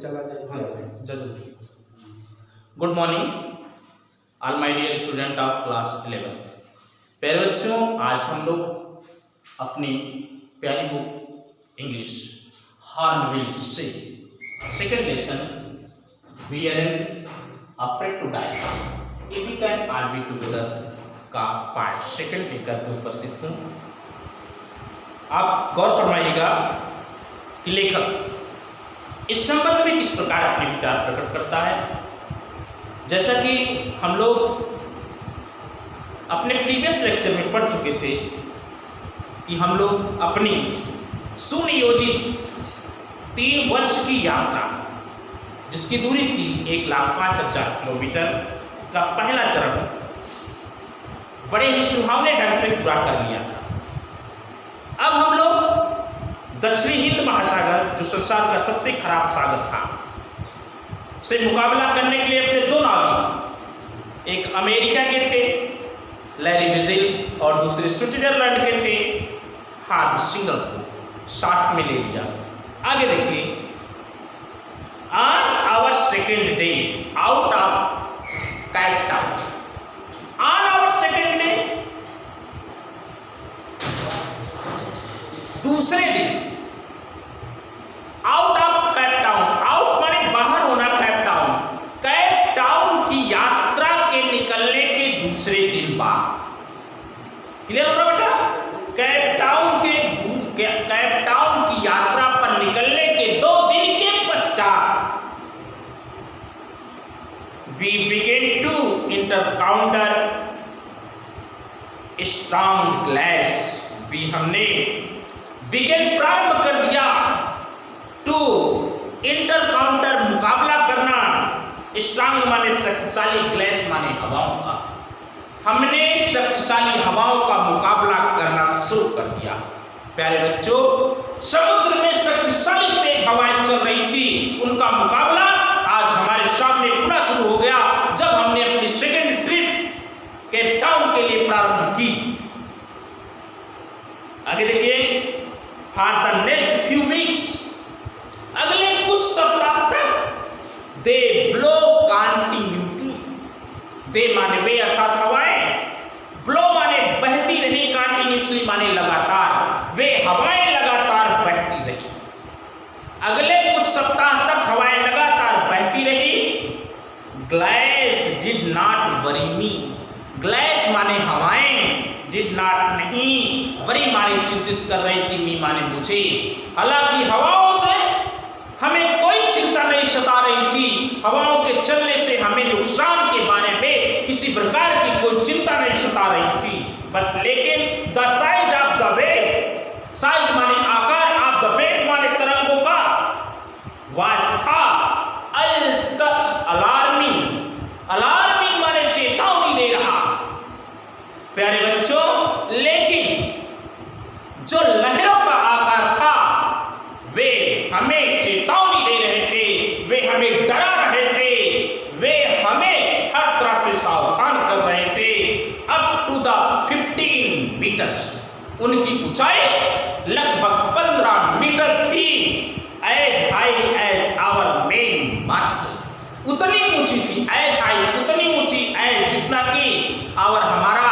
चला जाए। हाँ जरूर। Good morning all my dear student of class 11th। प्यारे बच्चों, आज हम लोग अपनी प्यारी बुक इंग्लिश हॉर्नबिल से second lesson we aren't afraid to die if we can are be together का पार्ट सेकेंड लेकर के उपस्थित हूँ। आप गौर फरमाइएगा कि लेखक इस संबंध में किस प्रकार अपने विचार प्रकट करता है। जैसा कि हम लोग अपने प्रीवियस लेक्चर में पढ़ चुके थे कि हम लोग अपनी सुनियोजित 3 वर्ष की यात्रा जिसकी दूरी थी 1,05,000 किलोमीटर का पहला चरण बड़े ही सुहावने ढंग से पूरा कर लिया था। अब हम लोग दक्षिणी हिंद महासागर जो संसार का सबसे खराब सागर था से मुकाबला करने के लिए अपने 2 नाविक, एक अमेरिका के थे लैरी विजिल और दूसरे स्विट्जरलैंड के थे हार्व सिंगल को साथ में ले लिया। आगे देखिए, on our second day out of Cape Town, on our second day दूसरे दिन out of Cape Town, out माने बाहर होना, कैप टाउन की यात्रा के निकलने के दूसरे दिन बाद, क्लियर हो रहा बेटा? कैप टाउन की यात्रा पर निकलने के 2 दिन के पश्चात we began to encounter strong glass, भी हमने विकेट प्रारंभ कर दिया टू इंटरकाउंटर मुकाबला करना, स्ट्रांग माने शक्तिशाली, ग्लेस माने हवाओं का। हमने शक्तिशाली हवाओं का मुकाबला करना शुरू कर दिया। प्यारे बच्चों, समुद्र में शक्तिशाली तेज हवाएं चल रही थी, उनका मुकाबला आज हमारे सामने पुनः शुरू हो गया जब हमने अपनी सेकेंड ट्रिप केप टाउन के लिए प्रारंभ की। आगे देखिए, for the next few weeks, अगले कुछ सप्ताह तक दे ब्लो कॉन्टिन्यूटली, दे माने वे अर्थात हवाएं, ब्लो माने बहती रही, कॉन्टिन्यूसली माने लगातार, वे हवाएं लगातार बहती रही। अगले कुछ सप्ताह तक हवाएं लगातार बहती रही। Glace did not worry me, glace माने हवाएं, डिड नॉट नहीं, वरी माने चिंतित कर रही थी, मी माने मुझे। हालांकि हवाओं से हमें कोई चिंता नहीं सता रही थी, हवाओं के चलने से हमें नुकसान के बारे में किसी प्रकार की कोई चिंता नहीं सता रही थी। बट लेकिन the size of the wave, size माने आकार, ऑफ द वेव माने तरंगों का, वाज था अलार्मिंग, अलार्मिंग माने चेतावनी दे रहा। प्यारे बच्चों, लेकिन जो लहरों का आकार था वे हमें चेतावनी दे रहे थे, वे हमें डरा रहे थे, वे हमें हर तरह से सावधान कर रहे थे। अप टू द 15 मीटर्स, उनकी ऊंचाई लगभग 15 मीटर थी। As high as our main mast, उतनी ऊंची थी, एज हाई उतनी ऊंची, एज जितना कि आवर हमारा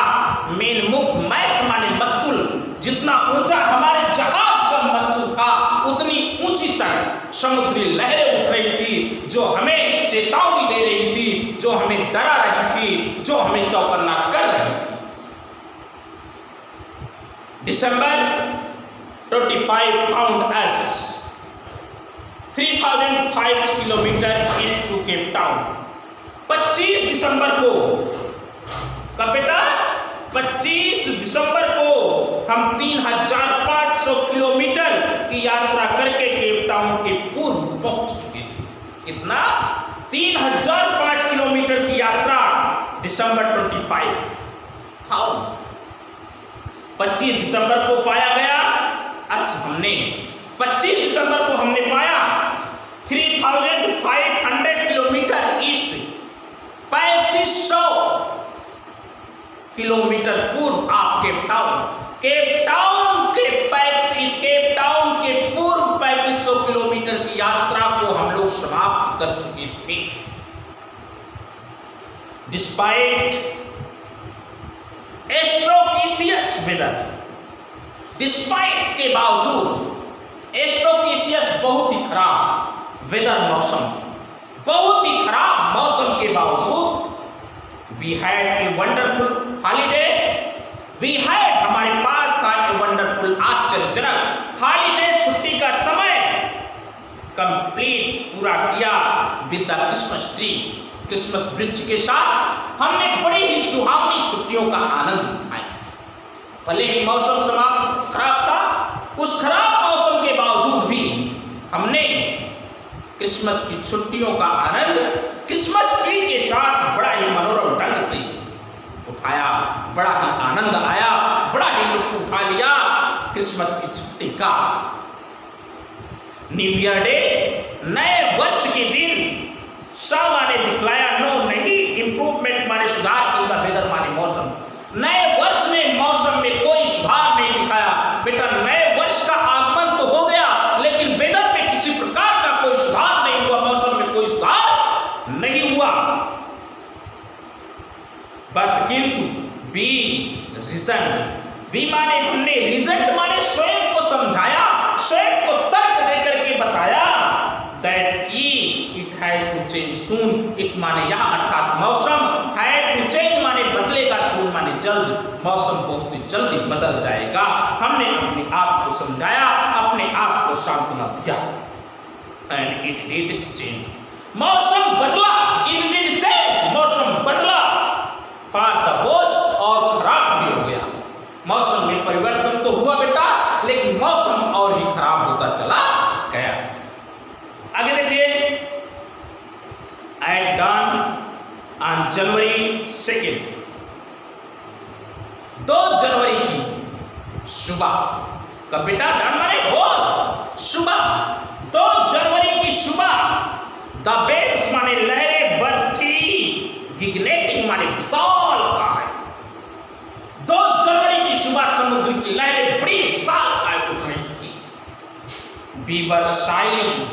मेन मुख, मैस्ट माने मस्तूल, जितना ऊंचा हमारे जहाज का मस्तूल था उतनी ऊंची तक समुद्री लहरें उठ रही थी, जो हमें चेतावनी दे रही थी, जो हमें डरा रही थी, जो हमें चौकन्ना कर रही थी। December 25 found us 3005 kilometres east to Cape Town. 25 दिसंबर को, कब बेटा? 25 दिसंबर को हम 3500 किलोमीटर की यात्रा करके केप टाउन के पूर्व पहुंच चुके थे। कितना? 3005 किलोमीटर की यात्रा दिसंबर 25। हाउ 25 दिसंबर को पाया गया, हमने 25 दिसंबर को हमने पाया 3500 किलोमीटर ईस्ट, 3500 किलोमीटर पूर्व आप केप टाउन के पूर्व 3500 किलोमीटर की यात्रा को हम लोग को समाप्त कर चुके थे। डिस्पाइट एस्ट्रोकेशियस वेदर, डिस्पाइट के बावजूद एस्ट्रोकेशियस बहुत ही खराब वेदर मौसम, बहुत ही खराब मौसम के बावजूद we had a wonderful holiday, we had हमारे पास था ए वंडरफुल आश्चर्यजनक हॉलीडे, छुट्टी का समय कंप्लीट पूरा किया with the Christmas tree, Christmas वृक्ष के साथ हमने बड़ी ही सुहावनी छुट्टियों का आनंद उठाया। भले ही मौसम समाप्त खराब था, उस खराब मौसम के बावजूद भी हमने क्रिसमस की छुट्टियों का आनंद क्रिसमस ट्री के साथ बड़ा ही मनोरम ढंग से उठाया, बड़ा ही आनंद आया, बड़ा ही लुत्फ उठा लिया क्रिसमस की छुट्टी का। न्यू ईयर डे, नए वर्ष के दिन सामा ने दिखलाया नो नहीं इंप्रूवमेंट माने सुधार इन द वेदर माने मौसम, नए वर्ष ने मौसम में कोई सुधार नहीं दिखाया। बेटा नए वर्ष का आगमन तो हो गया लेकिन वेदर में किसी प्रकार का कोई सुधार नहीं हुआ, मौसम में कोई सुधार नहीं हुआ। बट किंतु बी रिजल्ट, बी माने हमने, रिजल्ट माने स्वयं को समझाया, स्वयं को तर्क देकर के बताया दैट की it has to change soon, it माने यह अर्थात मौसम, हैज टू चेंज माने बदलेगा, सून माने जल्द, मौसम बहुत ही जल्दी बदल जाएगा। हमने अपने आप को समझाया, अपने आप को सांत्वना दिया एंड इट डिड चेंज, मौसम बदला, इट डिड चेंज, मौसम बदला फॉर द वर्स्ट, और खराब भी हो गया। मौसम में परिवर्तन तो हुआ बेटा लेकिन मौसम और ही खराब होता चला गया। आगे देखिए, एट डॉन ऑन जनवरी 2, 2 जनवरी की सुबह, कब बेटा डॉन माने भोर, सुबह, 2 जनवरी की सुबह, द वेव्स माने लहरें वर थी गिगनेटिंग माने विशाल काय, 2 जनवरी की सुबह समुद्र की लहरें बड़ी विशाल काय उठ रही थी। वी वर साइलिंग,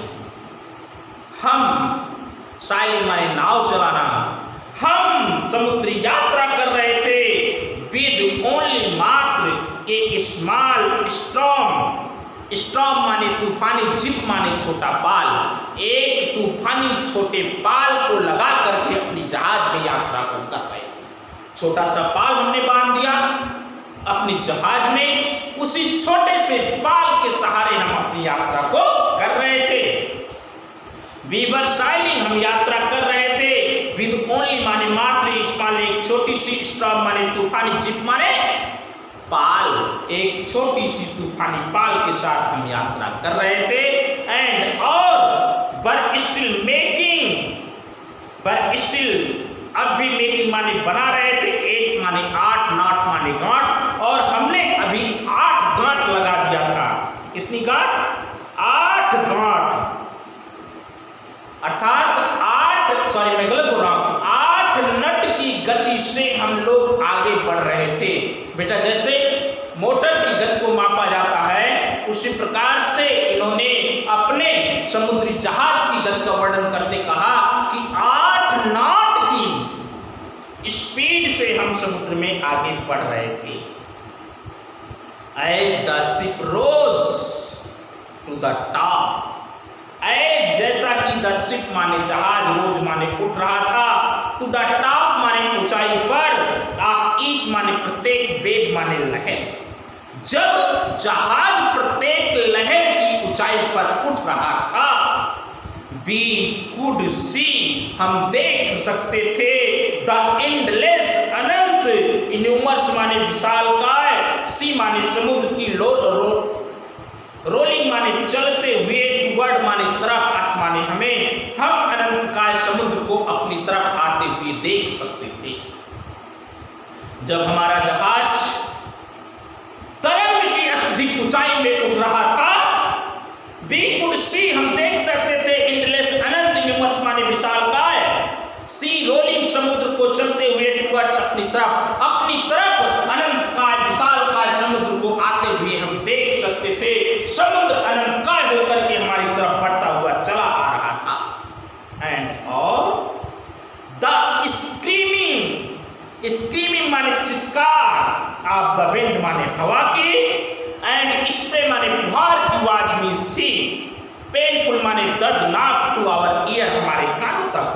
हम, साइलिंग माने नाव चलाना, हम समुद्री यात्रा कर रहे थे विद ओनली मात्र ए स्मॉल स्टॉर्म, स्टॉर्म माने तूफानी, जिप माने छोटा पाल, एक तूफानी छोटे पाल को लगा करके अपनी जहाज में यात्रा को कर रहे थे। छोटा सा पाल हमने बांध दिया अपनी जहाज में, उसी छोटे से पाल के सहारे हम अपनी यात्रा को कर रहे थे। वी वर साइलिंग, हम यात्रा कर रहे थे विद ओनली माने मात्र, स्मॉल एक छोटी सी, स्टॉर्म माने तूफानी, जिप माने पाल, एक छोटी सी तूफानी पाल के साथ हम यात्रा कर रहे थे। एंड और were still making, were still अब भी मेकिंग माने बना रहे थे, 8 माने 8, नॉट माने गांठ, और हमने अभी 8 गांठ लगा दिया था। कितनी गांठ? 8 गांठ, अर्थात 8, सॉरी मैं गलत बोल रहा हूं, 8 नट की गति से हम लोग आगे बढ़ रहे थे। बेटा जैसे मोटर की गति को मापा जाता है उसी प्रकार से इन्होंने अपने समुद्री जहाज की गति का वर्णन करते कहा कि 8 नॉट की स्पीड से हम समुद्र में आगे बढ़ रहे थे। As the ship rose to the top, as जैसा कि द शिप माने जहाज, रोज माने उठ रहा था, टू द टॉप माने ऊंचाई पर, ईच माने प्रत्येक, वेव माने लहर, जब जहाज प्रत्येक लहर की ऊंचाई पर उठ रहा था, वी कुड सी, हम देख सकते थे, द एंडलेस अनंत, इन्यूमर्स माने विशालकाय, सी माने समुद्र की रोलिंग माने चलते हुए, टुवर्ड माने तरफ, अस माने हमें, हम अनंत काय समुद्र को अपनी तरफ आते हुए देख सकते थे। जब हमारा जहाज तरंग की अत्यधिक ऊंचाई में उठ रहा था, वी कुड सी, हम देख सकते थे, एंडलेस अनंत, इन्यूमर्स माने विशालकाय, सी रोलिंग समुद्र को चलते हुए, टुवर्ड्स अपनी तरफ अनंत काय विशालकाय समुद्र को आते हुए हम देख सकते थे। समुद्र अनंत काय होकर के हमारी तरफ बढ़ता हुआ चला आ रहा था। चित्कार ऑफ द विंड माने हवा की, एंड स्प्रे माने फुहार की आवाज मीन्स थी, पेनफुल माने दर्दनाक टू आवर ईयर हमारे कानों तक,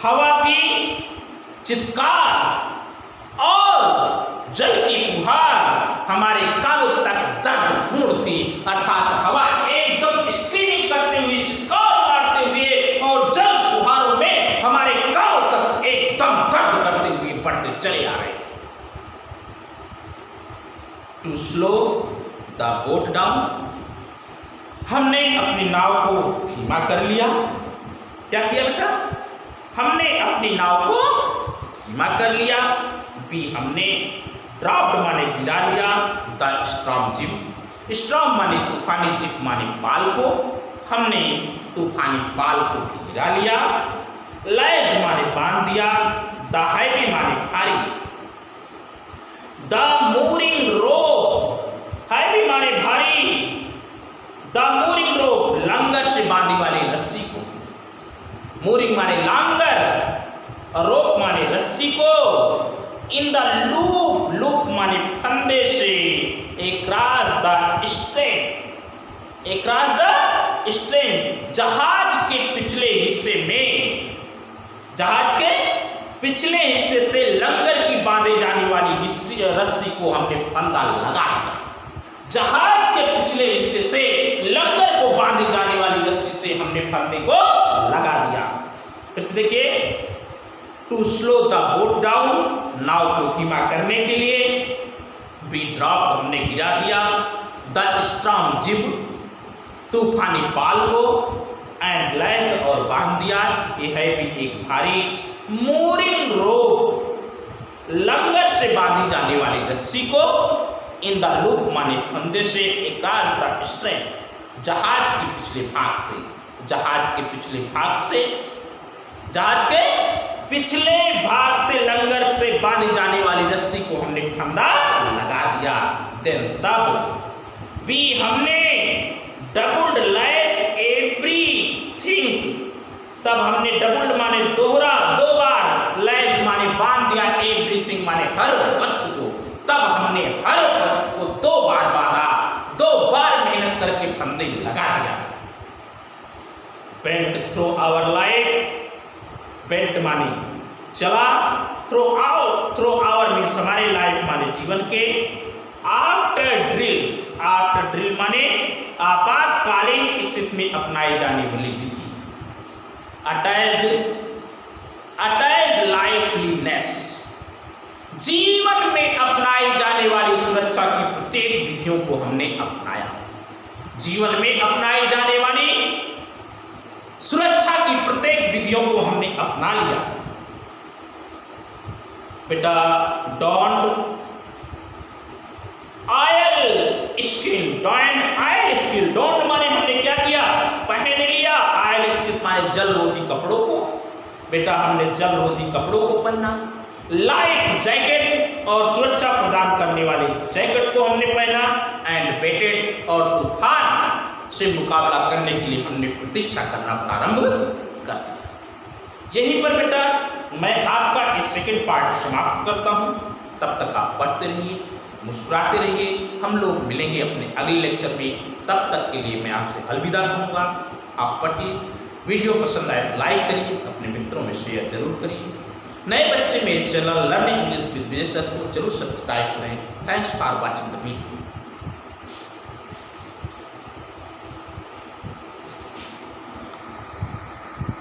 हवा की चित्कार और जल की फुहार हमारे कानों तक दर्दपूर्ण थी, अर्थात हवा एकदम स्क्रीनिंग करते हुए, चित्कार मारते हुए और जल फुहारों में हमारे कानों तक एकदम दर्द करते हुए बढ़ते चले आ रहे थे। To slow the boat down, हमने अपनी नाव को धीमा कर लिया। क्या किया बेटा? हमने अपनी नाव को धीमा कर लिया। बी, हमने ड्रॉप्ड माने गिरा लिया द स्ट्रॉम जिप, स्ट्रॉम माने तूफानी, जिप माने पाल को, हमने तूफानी पाल को भी गिरा लिया। लैस्ड माने बांध दिया, द हैवी माने भारी, द मूरिंग रोप, हैवी माने भारी, द मूरिंग रोप लंगर से बांधी वाली रस्सी को, मूरिंग माने लांगर, रोप माने रस्सी को, इन द लूप, लूप माने फंदे से, across the strain, across the strain जहाज के पिछले हिस्से में, जहाज के पिछले हिस्से से लंगर की बांधे जाने वाली रस्सी को हमने फंदा लगा दिया। जहाज के पिछले हिस्से से लंगर को बांधी जाने वाली रस्सी से हमने फंदे को लगा दिया। फिर से देखिए, to slow the boat down, नाव को धीमा करने के लिए, बी ड्रॉप हमने गिरा दिया, द स्ट्रॉम जिब तूफानी पाल को, एंड लैंड और बांध दिया, ये है भी एक भारी, मूरिंग रोप लंगर से बांधी जाने वाली रस्सी को, इन द लूप माने फंदे से, अक्रॉस द स्ट्रेन जहाज के पिछले भाग से, जहाज के पिछले भाग से, जहाज के पिछले भाग से लंगर से बांधी जाने वाली रस्सी को हमने फंदा लगा दिया। देन तब भी हमने डबल्ड लैस एवरीथिंग, तब हमने डबल्ड माने दोहरा, दो बार, लैस माने बांध दिया, एवरीथिंग माने हर वस्तु को, तब हमने हर वस्तु को दो बार बांधा, दो बार मेहनत करके फंदे लगा दिया। Bent through our life, bent माने चला, थ्रू आवर मीन्स हमारे लाइफ माने जीवन के, आफ्टर ड्रिल माने आपातकालीन स्थिति में अपनाई जाने वाली विधि, अटैच्ड लाइफलीनेस, जीवन में अपनाई जाने वाली सुरक्षा की प्रत्येक विधियों को हमने अपनाया। जीवन में अपनाई जाने वाली सुरक्षा की प्रत्येक विधियों को हमने अपना लिया। बेटा डॉन्ड ऑयल स्किन, डॉन्ड माने हमने क्या किया? पहन लिया, ऑयल स्किन माने जल रोधी कपड़ों को, बेटा हमने जल रोधी कपड़ों को पहना। लाइफ जैकेट और सुरक्षा प्रदान करने वाले जैकेट को हमने पहना, एंड वेटेड और तूफान से मुकाबला करने के लिए हमने प्रतीक्षा करना प्रारंभ कर दिया। यहीं पर बेटा मैं आपका इस सेकंड पार्ट समाप्त करता हूं। तब तक आप पढ़ते रहिए, मुस्कुराते रहिए। हम लोग मिलेंगे अपने अगले लेक्चर में। तब तक के लिए मैं आपसे अलविदा कहूँगा। आप पढ़िए, वीडियो पसंद आए तो लाइक करिए, अपने मित्रों में शेयर जरूर करिए। नए बच्चे मेरे channel learning English with Vijay sir को जरूर सब्सक्राइब करें। Thanks for watching the video.